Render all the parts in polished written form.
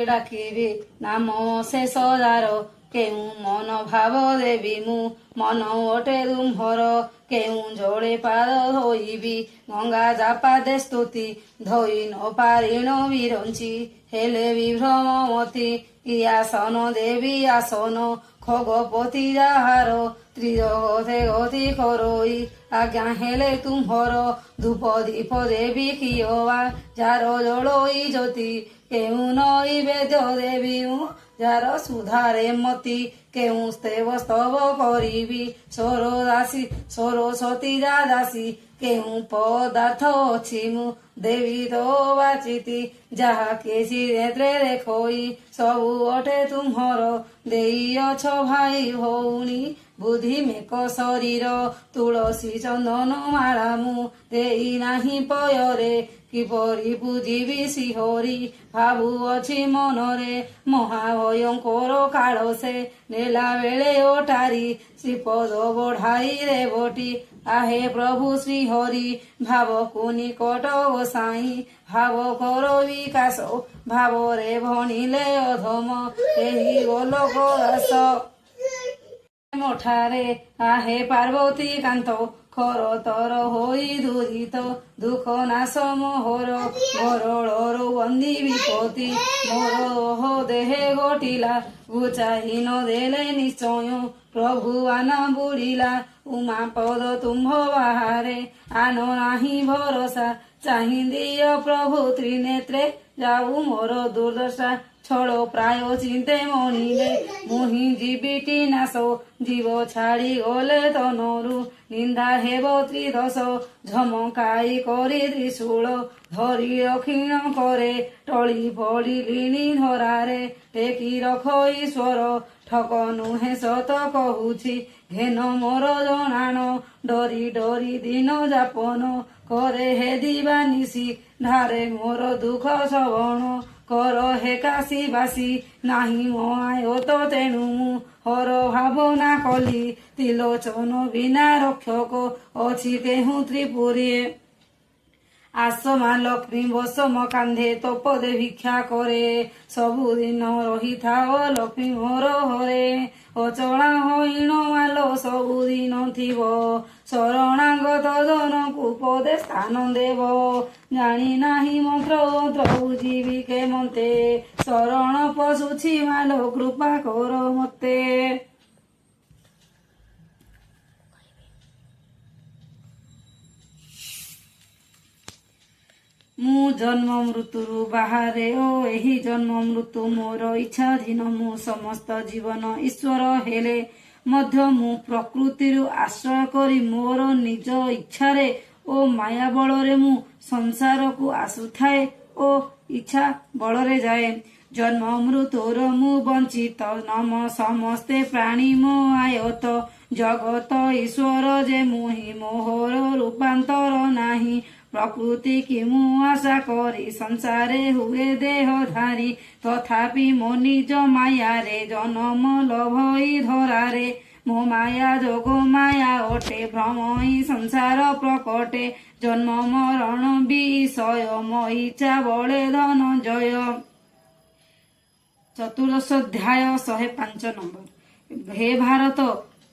ডাকিবি নাম শেষ দ্বার কেউ মন ভাব দেবী মু মন ওটে তুম্ভর কেউ জোড়ে পাদ ধোইবি গঙ্গা জাপাদে স্তুতি ধୋଇ ନ ପାରିଣ ବିରଞ୍ଚି ହେଲେ ବିଭ୍ରମମତି କି ଆସନ ଦେବୀ ଆସନ ଖଗପତି ଯାହାର ତ୍ରିଜଗତେ ଗତି କରଇ ଆଜ୍ଞା ହେଲେ ତୁମ୍ଭର ଧୂପ ଦୀପ ଦେବୀ କିଅବା ଯାର ଜଳଇ ଜ୍ୟୋତି କେଉଁ ନଈ ବେଦ୍ୟ ଦେବୀ ଯାର ସୁଧାରେ ମତି କେଉଁ ସ୍ତେବ ସ୍ତବ କରିବି ସରସ୍ୱତୀ ଯା ଦାସୀ କେଉଁ ପଦାର୍ଥ ଅଛି ମୁଁ ଦେବୀ ତ ବାଚିତି ଯାହା କିଛି ନେତ୍ରେ ଦେଖଇ ସବୁ ଅଟେ ତୁମ୍ଭର ଦେଇଅଛ ଭାଇ ଭଉଣୀ ବୁଦ୍ଧି ମେକ ଶରୀର ତୁଳସୀ ଚନ୍ଦନ ମାଳା ମୁଁ ଦେଇ ନାହିଁ ପୟରେ କିପରି ପୂଜିବି ଶିହରି ଭାବୁଅଛି ମନରେ ମହାଭୟଙ୍କର କାଳ ସେ ନେଲା ବେଳେ ଓଟାରି ଶ୍ରୀପଦ ବଢ଼ାଇ ରେବଟି आहे प्रभु श्री हरि भावको निकट गोसाई भाव कर विकास भाव रे भणिले अधम एही गोलोक दास मठारे आहे पार्वती कांत खर तर होई दुरित दुख नाश मोहर गरळर बंदी विपत्ति मोर देहे घटिला घुचाई न देले निश्चय प्रभु आना बुड़िला उमा पद तुम्भ बाहारे आनो नाही भरोसा चाहि दिय प्रभु त्रिनेत्रे जाऊ मोर दुर्दशा छଳ ପ୍ରାୟ ଚିନ୍ତେ ମଣିଲେ ମୁହିଁ ଯିବିଟି ନାଶ ଜୀବ ଛାଡ଼ି ଗଲେ ତନରୁ ନିନ୍ଦା ହେବ ତ୍ରିଦଶ ଝମକାଇ କରି ତ୍ରିଶୂଳ ଧରି ଦକ୍ଷିଣ କରେ ଟଳି ପଡ଼ିଲିଣି ଧରାରେ ଟେକି ରଖ ଈଶ୍ୱର ଠକ ନୁହେଁ ସତ କହୁଛି ଘେନ ମୋର ଜଣାଣ ଡରି ଡରି ଦିନ ଯାପନ କରେ ହେ ଦିବାନିଶି ଧାରେ ମୋର ଦୁଃଖ ଶ୍ରବଣ कर हे काशी बासी नाही मो आयत तेणु मु हर भावना कली तिलोचन बिना रक्षक अछि केहू त्रिपुरी आसमा लक्ष्मी बसम कांधे तपदे भिक्षा करे सबुदिन रही थाओ लक्ष्मी मोर हरे अचला हईण माल सबुदिन थिब शरणागत जनकु पदे स्थान देव जानी नाही मंत्र मंत्र बुझिबि के मते शरण पशुछि माल कृपा कर मते मु जन्म मृत्यु बाहरे ओ एही जन्म मृत्यु मोर इच्छाधीन मु समस्त जीवन ईश्वर हेले मध्य मु प्रकृति आश्रय करी मोर निज इच्छारे ओ माया बलरे मु संसार को आसुथाए ओ इच्छा बलरे जाए जन्म मृत्युर मु वंचित नम समस्ते प्राणी मो आयत जगत ईश्वर जे मुहि मोहर रूपांतर नाही प्रकृति की मु आशा करी संसारे हुए देहधारी तथापि मो निज माया रे जन्म लभई धरारे मो माया जोग माया अटे भ्रमई संसार प्रकटे जन्म मरण विषय मो इच्छा बले धनंजय चतुर्दश अध्याय 105 नंबर हे भारत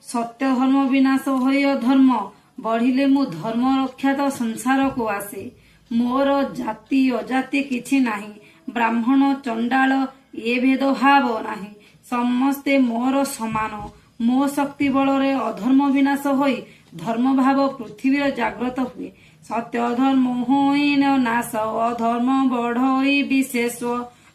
सत्य धर्म विनाश होय धर्म बढ़िले मु धर्म रक्षा तो संसार को आसे मोर जाति अजाति किछि नाही ब्राह्मण चंडाल ये भेद भाव नाही समस्ते मोर समान मो शक्ति बलरे अधर्म विनाश होई धर्म भाव पृथ्वी जाग्रत हुए सत्य धर्म होई नाश अधर्म बढ़ई विशेष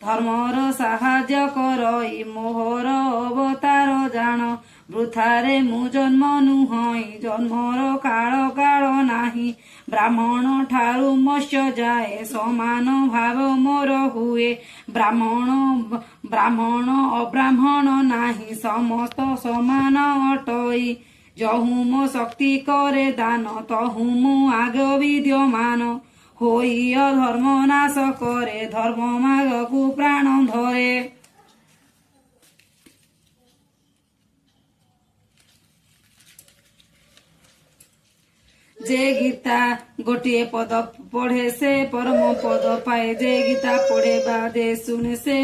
धर्मर साहाय्य करई मोहर अवतार जान वृथारे मु जन्म नुहई जन्मर काल काल नाही ब्राह्मण ठारू मत्स्य जाए समान भाव मोर हुए ब्राह्मण अब्राह्मण नाही समस्त समान अटई जहु मो शक्ति करे दान तहु मु आग विद्यमान होई धर्म नाश करे धर्म माग को प्राण धरे जे गीता गोटे पद पढ़े से परम पद पाए जे गीता पढ़े बादे शुणे से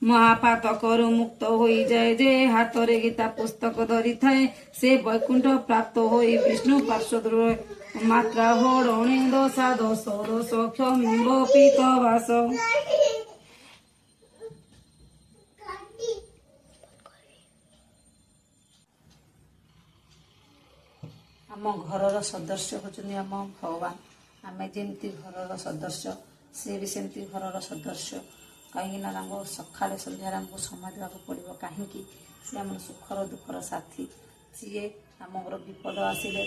महापातकरू मुक्त हो जाए जे हाथ रे गीता पुस्तक धरी थाए से वैकुंठ प्राप्त हो विष्णु पार्षद मात्रा होणे दशा दश दश क्षमिब पीतवास। आम घर सदस्य होचुनी आम भगवान आमे जेमती घर सदस्य सी भी सेमती घर सदस्य कहीं सका सन्धार आमको समय देवाक पड़ो कहीं सी आम सुखर दुखर साथी सी आम विपद आसिले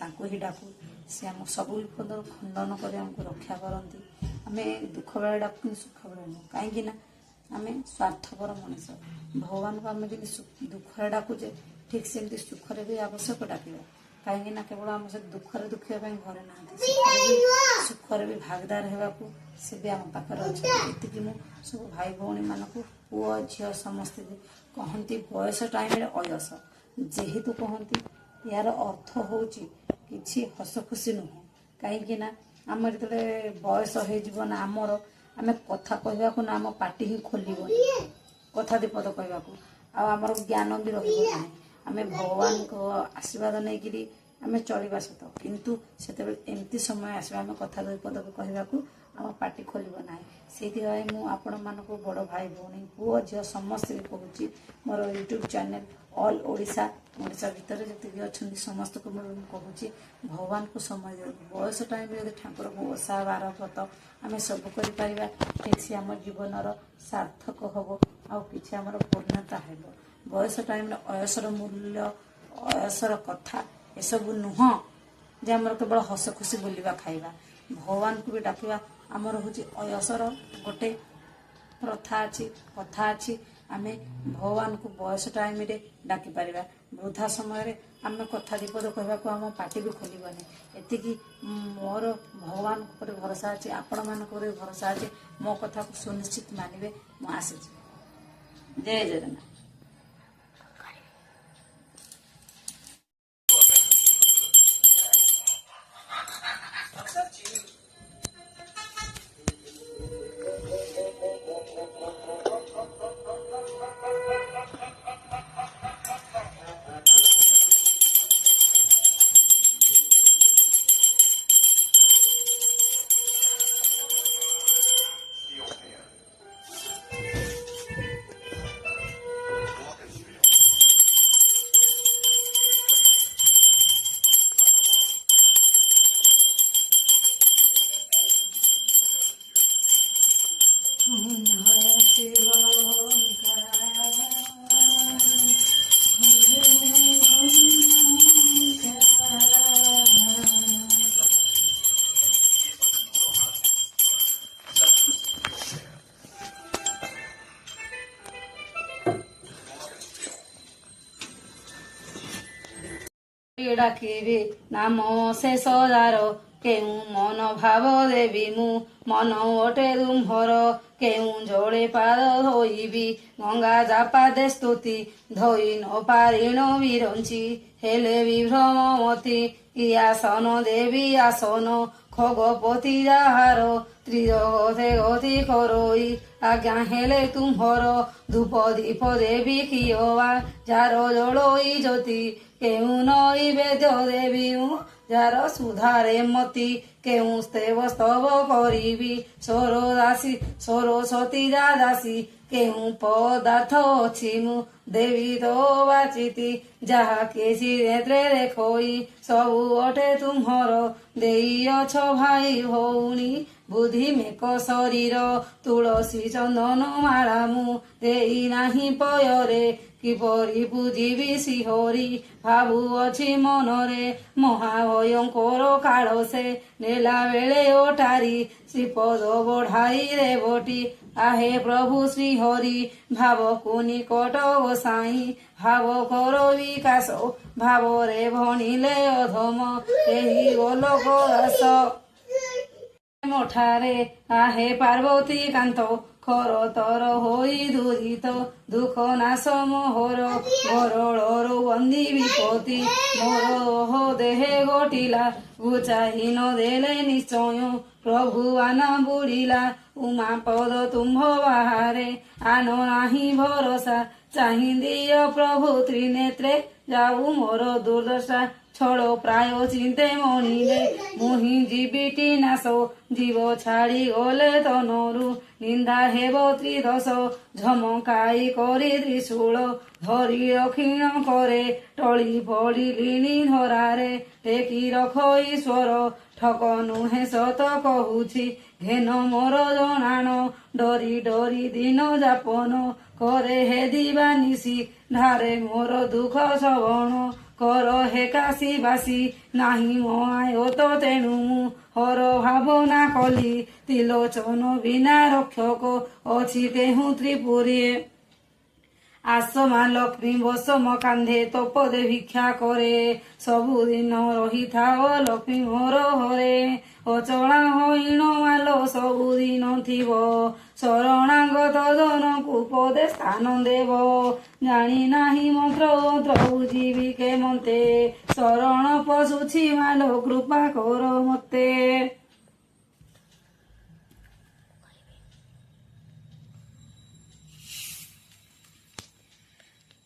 आम ही डाकू सी आम सब विपद खंडन कर रक्षा करती आम दुख बेले डाकू सुख बेले नुह कहीं आम स्वार्थपर मनीष भगवान को आम दुखे डाकुचे ठीक सेमती सुखरे भी आवश्यक डाकिबा कहीं केवल आम से दुखरे दुखिया घरे ना सुखरे भी भागदार होगा से भी आम पाखे अच्छे ये सब भाई भौणी मानक पुओ झील समस्ते कहती बयस टाइम अयस जेहेतु कहती यार अर्थ हूँ कि हस खुशी नुह कहीं आम जो बयस हो आमर आम कथा कहवाक ना आम पार्टी ही खोल कथा दीपद कहवाक आमर ज्ञान भी रहा आम भगवान को आशीर्वाद नहीं आम चलवा सत किंतु से एमती समय आसवा आम कथा दुईपद कहवाक आम पार्टी खोल ना से आपण मान बड़ भाई भौणी पुओ झील समस्त कहूँ मोर YouTube channel all Odisha Odisha भितर जी अच्छा समस्त को कहूँ भगवान को समय दे बयस टाइम ठाकुर को ओषा बार व्रत आम सब कर ठीक से आम जीवनर सार्थक हम आउ कि आम पूर्णता है बयस टाइम अयसर मूल्य अयसर कथा एसबू नुह जे आमर केवल हस खुशी बुलवा खाइबा भगवान को भी डाकिबा आमर हूँ अयसर गोटे प्रथा अच्छी कथा अच्छी आम भगवान को बयस टाइम डाकी पार वृद्धा समय आम कथा दीपद कहवाक आम पार्टी भी खोलनी एति मोर भगवान पर भरोसा अच्छे आपण मान भरोसा अच्छे मो कथा को सुनिश्चित मानवे मुझे जय जगन्नाथ। डाकिबी नाम शेष दार केउ मन भाव देवी मु मन ओटे तुम्हर केउ जोड़े पाद धोइबी गंगा जापादे स्तुति धोई न पारिण विरंची हेले विभ्रम मती इ आसन देवी आसन खगपति जाहार त्रिजगते गति करई आज्ञा हेले तुम्हर धूप दीप देवी किवा जार जड़ई ज्योति केउ नई वेद्य देवी जार सुधारे मती केउ स्तेव स्तव करी सरदासी सरस्वती दासी केउ पदार्थ अच्छी मु देवी तो बाचिती जहा केसी नेत्रे देखई सबु अटे तुम्हर देइअछ भाई भौणी बुद्धि मेक शरीर तुलसी चंदन माला मु देई नाही पୟରେ किपरि बुझिबि सिहरी भावुअछि मनरे महाभयंकर काल से नेला बेले ओटारी श्रीपद बढ़ाई रेवटी आहे प्रभु श्री हरि भाव को निकट गोसाई भाव कर विकास भाव रे भणिले अधम एही गोलोक दास मोठारे आहे पार्वती कांत ଖର ତର ହୋଇ ଦୂରିତ ଦୁଃଖ ନାଶ ମୋହର ଗରଳରୁ ବନ୍ଦୀ ବିପତ୍ତି ମୋର ଦେହେ ଘଟିଲା ଘୁଚାଇ ନ ଦେଲେ ନିଶ୍ଚୟ ପ୍ରଭୁ ଆନା ବୁଡ଼ିଲା ଉମା ପଦ ତୁମ୍ଭ ବାହାରେ ଆନ ନାହିଁ ଭରସା ଚାହିଁ ଦିଅ ପ୍ରଭୁ ତ୍ରିନେତ୍ରେ ଯାଉ ମୋର ଦୁର୍ଦ୍ଦଶା ଛଳ ପ୍ରାୟ ଚିନ୍ତେ ମଣିଲେ ମୁହିଁ ଜୀବିଟି ନାଶ ଜୀବ ଛାଡ଼ି ଗଲେ ତନରୁ ନିନ୍ଦା ହେବ ତ୍ରିଦଶ ଝମକାଇ କରି ତ୍ରିଶୂଳ ଧରି ରକ୍ଷିଣ କରେ ଟଳି ପଡ଼ିଲିଣି ଧରାରେ ଟେକି ରଖ ଈଶ୍ୱର ଠକ ନୁହେଁ ସତ କହୁଛି ଘେନ ମୋର ଜଣାଣ ଡରି ଡରି ଦିନ ଯାପନ କରେ ହେ ଦିବାନିଶି ଧାରେ ମୋର ଦୁଃଖ ଶ୍ରବଣ କର ହେ କାଶୀ ବାସୀ ନାହିଁ ମୋ ଆୟତ ତେଣୁ ମୁଁ ହର ଭାବନା କଲି ତ୍ରିଲୋଚନ ବିନା ରକ୍ଷକ ଅଛି କେହୁଁ ତ୍ରିପୁରୀ ଆସମା ଲକ୍ଷ୍ମୀ ବସମ କାନ୍ଧେ ତପଦେ ଭିକ୍ଷା କରେ ସବୁଦିନ ରହିଥାଅ ଲକ୍ଷ୍ମୀ ମୋର ହରେ ଅଚଳା ହଇଣ ମାଲ ସବୁଦିନ ଥିବ ଶରଣାଗତ ଜନକୁ ପଦେ ସ୍ଥାନ ଦେବ ଜାଣି ନାହିଁ ମନ୍ତ୍ର ମନ୍ତ୍ର ବୁଝିବି କେମନ୍ତେ ଶରଣ ପଶୁଛି ମାଲ କୃପା କର ମତେ।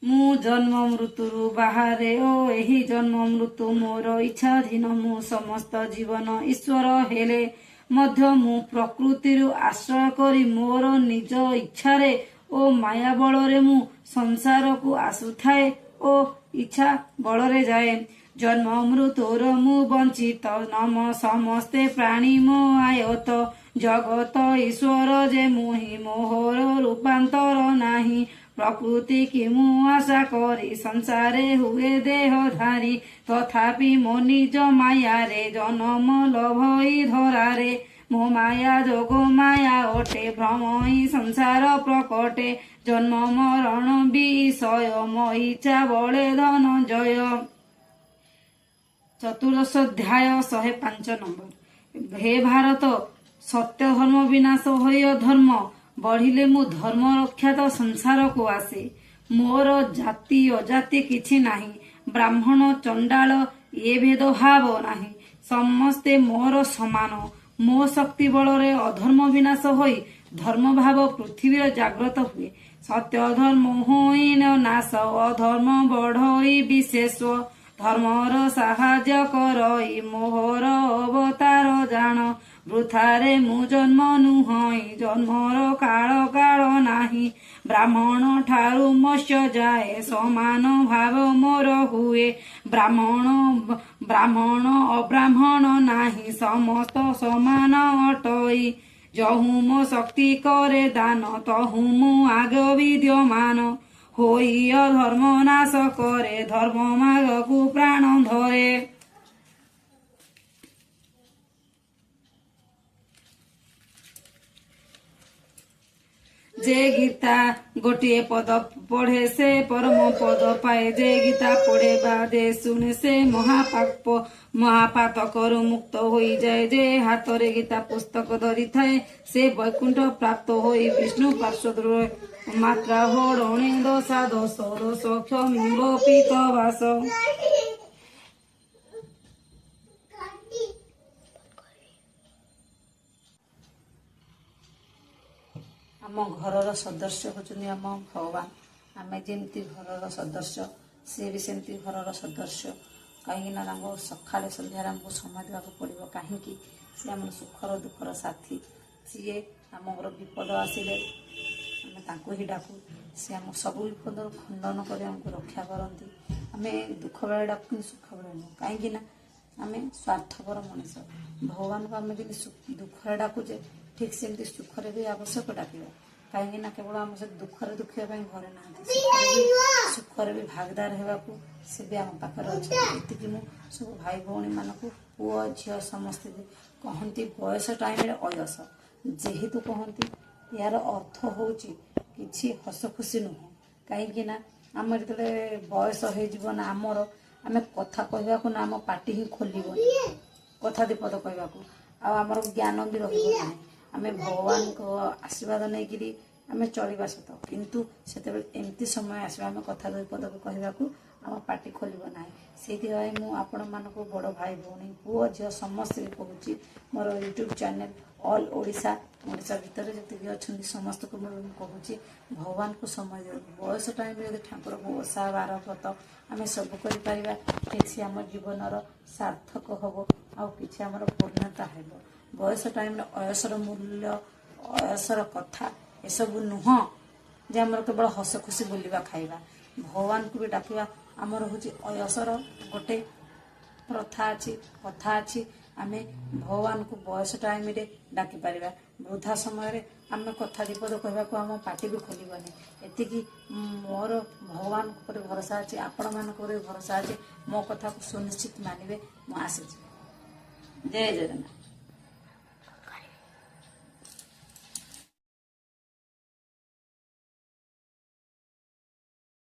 ମୁଁ ଜନ୍ମ ମୃତ୍ୟୁରୁ ବାହାରେ ଓ ଏହି ଜନ୍ମ ମୃତ୍ୟୁ ମୋର ଇଚ୍ଛାଧୀନ ମୁଁ ସମସ୍ତ ଜୀବନ ଈଶ୍ୱର ହେଲେ ମଧ୍ୟ ମୁଁ ପ୍ରକୃତିରୁ ଆଶ୍ରୟ କରି ମୋର ନିଜ ଇଚ୍ଛାରେ ଓ ମାୟା ବଳରେ ମୁଁ ସଂସାରକୁ ଆସୁଥାଏ ଓ ଇଚ୍ଛା ବଳରେ ଯାଏ ଜନ୍ମ ମୃତ୍ୟୁର ମୁଁ ବଞ୍ଚିତ ନମ ସମସ୍ତେ ପ୍ରାଣୀ ମୋ ଆୟତ ଜଗତ ଈଶ୍ୱର ଯେ ମୁହିଁ ମୋହର ରୂପାନ୍ତର ନାହିଁ ପ୍ରକୃତି କି ମୁଁ ଆଶା କରି ସଂସାରେ ହୁଏ ଦେହଧାରୀ ତଥାପି ମୋ ନିଜ ମାୟାରେ ଜନମ ଲଭଇ ଧରାରେ ମୋ ମାୟା ଯୋଗ ମାୟା ଅଟେ ଭ୍ରମଇ ସଂସାର ପ୍ରକଟେ ଜନ୍ମ ମରଣ ବିଷୟ ମୋ ଇଚ୍ଛା ବଳେ ଧନଞ୍ଜୟ। ଚତୁର୍ଦଶ ଅଧ୍ୟାୟ 105 ନମ୍ବର। ହେ ଭାରତ ସତ୍ୟ ଧର୍ମ ବିନାଶ ହୋଇ ଅଧର୍ମ ବଢିଲେ ମୁଁ ଧର୍ମ ରକ୍ଷାତ ସଂସାରକୁ ଆସେ ମୋର ଜାତି ଅଜାତି କିଛି ନାହିଁ ବ୍ରାହ୍ମଣ ଚଣ୍ଡାଳ ଏ ଭେଦଭାବ ନାହିଁ ସମସ୍ତେ ମୋର ସମାନ ମୋ ଶକ୍ତି ବଳରେ ଅଧର୍ମ ବିନାଶ ହୋଇ ଧର୍ମ ଭାବ ପୃଥିବୀର ଜାଗ୍ରତ ହୁଏ ସତ୍ୟ ଧର୍ମ ହୋଇନ ନାଶ ଅଧର୍ମ ବଢଇ ବିଶେଷ ଧର୍ମର ସାହାଯ୍ୟ କରଇ ମୋହର ଅବତାର ଜାଣ ବୃଥାରେ ମୁଁ ଜନ୍ମ ନୁହଇ ଜନ୍ମର କାଳ କାଳ ନାହିଁ ବ୍ରାହ୍ମଣ ଠାରୁ ମତ୍ସ୍ୟ ଯାଏ ସମାନ ଭାବ ମୋର ହୁଏ ବ୍ରାହ୍ମଣ ଅବ୍ରାହ୍ମଣ ନାହିଁ ସମସ୍ତ ସମାନ ଅଟଇ ଯହୁଁ ମୋ ଶକ୍ତି କରେ ଦାନ ତହୁଁ ମୁଁ ଆଗ ବିଦ୍ୟମାନ ହୋଇ ଅଧର୍ମ ନାଶ କରେ ଧର୍ମ ମାର୍ଗକୁ ପ୍ରାଣ ଧରେ। যে গীতা গোটিয়ে পদ পড়ে সে পরম পদ পায় যে গীতা পড়ে বাদে শুনে সে মহাপাতকରୁ মুক্ত ହୋଇଯାଏ যে ହାତରେ ଗୀତା ପୁସ୍ତକ ଧରିଥାଏ ସେ ବୈକୁଣ୍ଠ ପ୍ରାପ୍ତ ହୋଇ ବିଷ୍ଣୁ ପାର୍ଶ୍ୱଦ ମାତ୍ରା ହୋଡଣେ ଦଶା ଦଶ ଦଶ କ୍ଷମିବ ପିତ ବାସ। ଆମ ଘରର ସଦସ୍ୟ ହେଉଛନ୍ତି ଆମ ଭଗବାନ ଆମେ ଯେମିତି ଘରର ସଦସ୍ୟ ସିଏ ବି ସେମିତି ଘରର ସଦସ୍ୟ କାହିଁକିନା ତାଙ୍କୁ ସକାଳେ ସନ୍ଧ୍ୟାରେ ଆମକୁ ସମୟ ଦେବାକୁ ପଡ଼ିବ କାହିଁକି ସେ ଆମର ସୁଖର ଦୁଃଖର ସାଥୀ ସିଏ ଆମର ବିପଦ ଆସିଲେ ଆମେ ତାଙ୍କୁ ହିଁ ଡାକୁ ସେ ଆମ ସବୁ ବିପଦରୁ ଖଣ୍ଡନ କରି ଆମକୁ ରକ୍ଷା କରନ୍ତି ଆମେ ଦୁଃଖ ବେଳେ ଡାକୁ କିନ୍ତୁ ସୁଖ ବେଳେ ନୁହଁ କାହିଁକି ନା ଆମେ ସ୍ୱାର୍ଥପର ମଣିଷ ଭଗବାନଙ୍କୁ ଆମେ ଯଦି ଦୁଃଖରେ ଡାକୁଛେ ଠିକ୍ ସେମିତି ସୁଖରେ ବି ଆବଶ୍ୟକ ଡାକିବା କାହିଁକି ନା କେବଳ ଆମ ସେ ଦୁଃଖରେ ଦୁଃଖିବା ପାଇଁ ଘରେ ନାହାନ୍ତି ସୁଖରେ ବି ଭାଗଦାର ହେବାକୁ ସେ ବି ଆମ ପାଖରେ ଅଛନ୍ତି ଏତିକି ମୁଁ ସବୁ ଭାଇ ଭଉଣୀମାନଙ୍କୁ ପୁଅ ଝିଅ ସମସ୍ତେ କହନ୍ତି ବୟସ ଟାଇମରେ ଅୟସ ଯେହେତୁ କହନ୍ତି ଏହାର ଅର୍ଥ ହେଉଛି କିଛି ହସ ଖୁସି ନୁହଁ କାହିଁକି ନା ଆମର ଯେତେବେଳେ ବୟସ ହେଇଯିବ ନା ଆମର ଆମେ କଥା କହିବାକୁ ନା ଆମ ପାଟି ହିଁ ଖୋଲିବନି କଥା ଦିପଦ କହିବାକୁ ଆଉ ଆମର ଜ୍ଞାନ ବି ରହିବ ନାହିଁ आम भगवान को आशीर्वाद नहीं आम चलवा सत किंतु से एमती समय आसवा आम कथा दुई पद को कहवा आम पार्टी खोल ना से आपण मानक बड़ भाई भौणी पुओ झील समस्त कहूँ मोर YouTube channel all Odisha Odisha भितर जी अच्छा समस्त को कहूँ भगवान को समय दिखाँ बयस टाइम जब ठाकुर को ओषा बार व्रत आम सब कर ठीक से आम जीवनर सार्थक हम आमर पूर्णता हो बयस टाइम अयसर मूल्य अयसर कथा एसबू नुह जे आमर केवल हस खुशी बुलवा खाइबा भगवान को भी डाकवा आमर हूँ अयसर गोटे प्रथा अच्छी कथा अच्छी आम भगवान को बयस टाइम रे डाकी पारिबा वृद्धा समय आम कथा दीपद कहवाक आम पार्टी भी खोलनी एतिकी मोर भगवान पर भरोसा अच्छे आपण मान भरोसा अच्छे मो कथा को सुनिश्चित मानवे मु आसी जय जगन्नाथ।